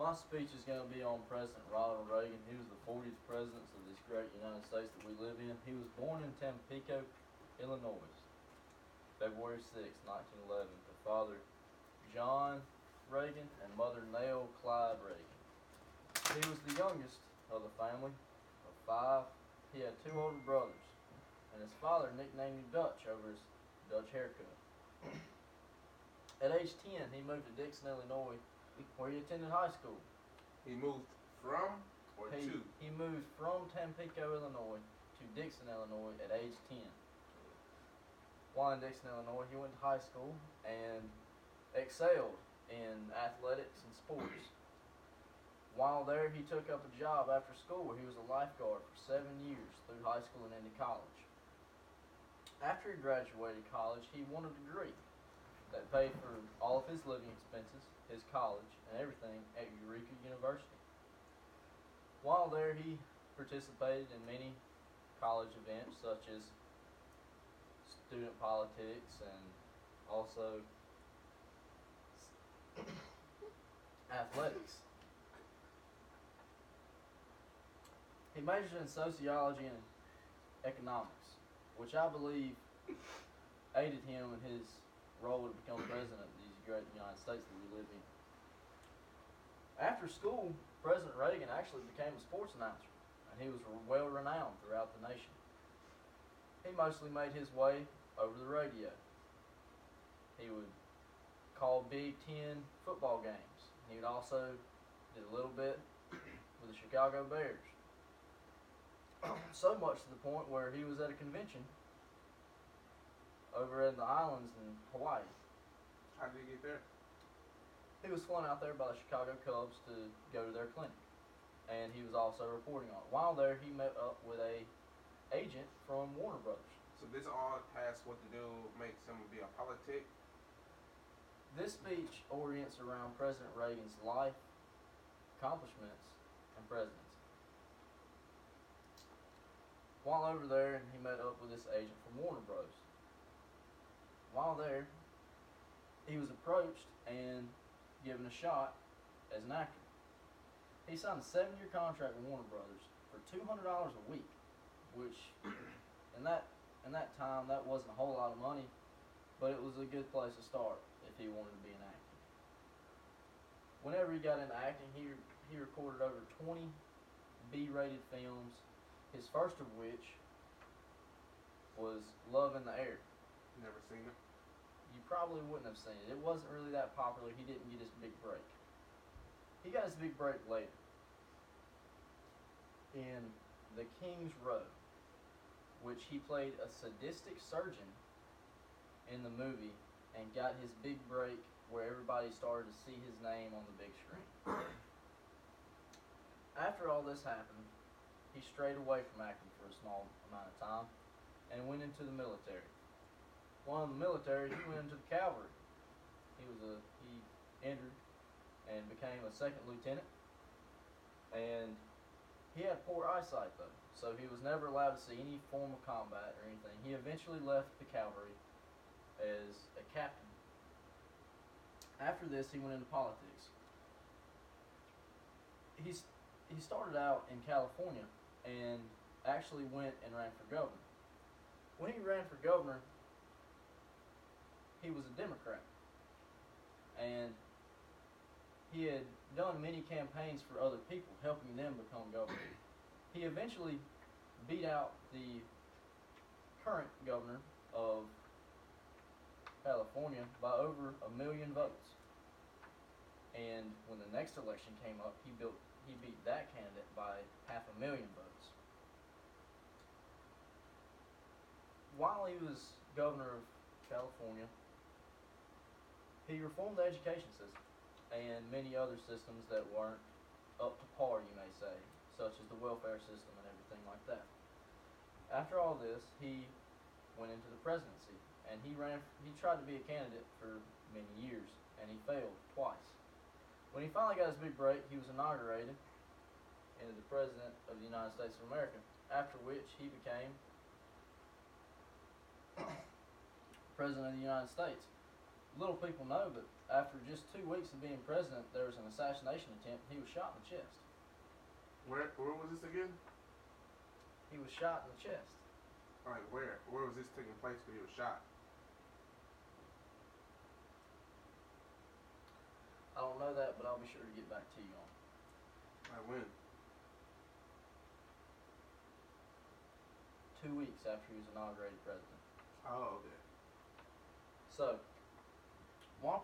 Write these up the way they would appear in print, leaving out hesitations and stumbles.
My speech is going to be on President Ronald Reagan. He was the 40th president of this great United States that we live in. He was born in Tampico, Illinois, February 6, 1911, to Father John Reagan and Mother Nell Clyde Reagan. He was the youngest of the family of 5. He had 2 older brothers, and his father nicknamed him Dutch over his Dutch haircut. At age 10, he moved to Dixon, Illinois, where he attended high school. He moved from or to? He moved from Tampico, Illinois to Dixon, Illinois at age 10. While in Dixon, Illinois, he went to high school and excelled in athletics and sports. While there, he took up a job after school where he was a lifeguard for 7 years through high school and into college. After he graduated college, he won a degree that paid for all of his living expenses, his college, and everything at Eureka University. While there, he participated in many college events such as student politics and also athletics. He majored in sociology and economics, which I believe aided him in his role to become president of these great United States that we live in. After school, President Reagan actually became a sports announcer, and he was well renowned throughout the nation. He mostly made his way over the radio. He would call Big Ten football games. He would also did a little bit with the Chicago Bears. So much to the point where he was at a convention over in the islands in Hawaii. How did he get there? He was flown out there by the Chicago Cubs to go to their clinic, and he was also reporting on it. While there, he met up with a agent from Warner Brothers. So this all has what to do makes him be a politic? This speech orients around President Reagan's life, accomplishments, and presidency. While over there, he met up with this agent from Warner Bros. While there, he was approached and given a shot as an actor. He signed a 7-year contract with Warner Brothers for $200 a week, which in that time that wasn't a whole lot of money, but it was a good place to start if he wanted to be an actor. Whenever he got into acting, he recorded over 20 B-rated films, his first of which was Love in the Air. Never seen it? You probably wouldn't have seen it. It wasn't really that popular. He didn't get his big break. He got his big break later in The King's Row, which he played a sadistic surgeon in the movie and got his big break where everybody started to see his name on the big screen. After all this happened, he strayed away from acting for a small amount of time and went into the military. While in the military, he went into the cavalry. He entered and became a 2nd lieutenant. And he had poor eyesight though, so he was never allowed to see any form of combat or anything. He eventually left the cavalry as a captain. After this, he went into politics. He started out in California and actually went and ran for governor. When he ran for governor, he was a Democrat, and he had done many campaigns for other people, helping them become governor. He eventually beat out the current governor of California by over 1 million votes. And when the next election came up, he beat that candidate by 500,000 votes. While he was governor of California, he reformed the education system and many other systems that weren't up to par, you may say, such as the welfare system and everything like that. After all this, he went into the presidency, and he tried to be a candidate for many years, and he failed twice. When he finally got his big break, he was inaugurated into the President of the United States of America, after which he became President of the United States. little people know, but after just 2 weeks of being president, there was an assassination attempt. He was shot in the chest. Where was this again? He was shot in the chest. Like where? Where was this taking place when he was shot? I don't know that, but I'll be sure to get back to you on it. Like when? 2 weeks after he was inaugurated president. Oh, okay. So, while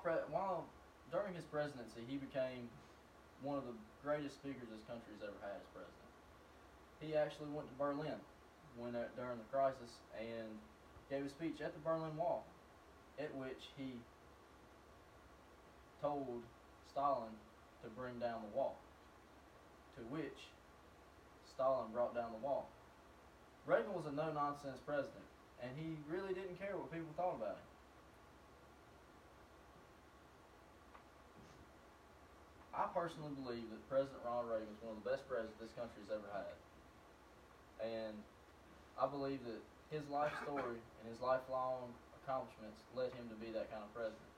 during his presidency, he became one of the greatest speakers this country has ever had as president. He actually went to Berlin during the crisis and gave a speech at the Berlin Wall, at which he told Stalin to bring down the wall, to which Stalin brought down the wall. Reagan was a no-nonsense president, and he really didn't care what people thought about him. I personally believe that President Ronald Reagan is one of the best presidents this country's ever had. And I believe that his life story and his lifelong accomplishments led him to be that kind of president.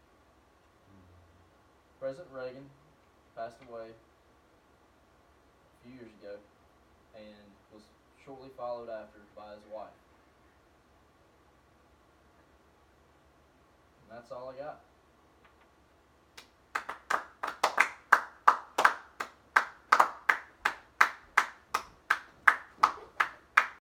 President Reagan passed away a few years ago and was shortly followed after by his wife. And that's all I got.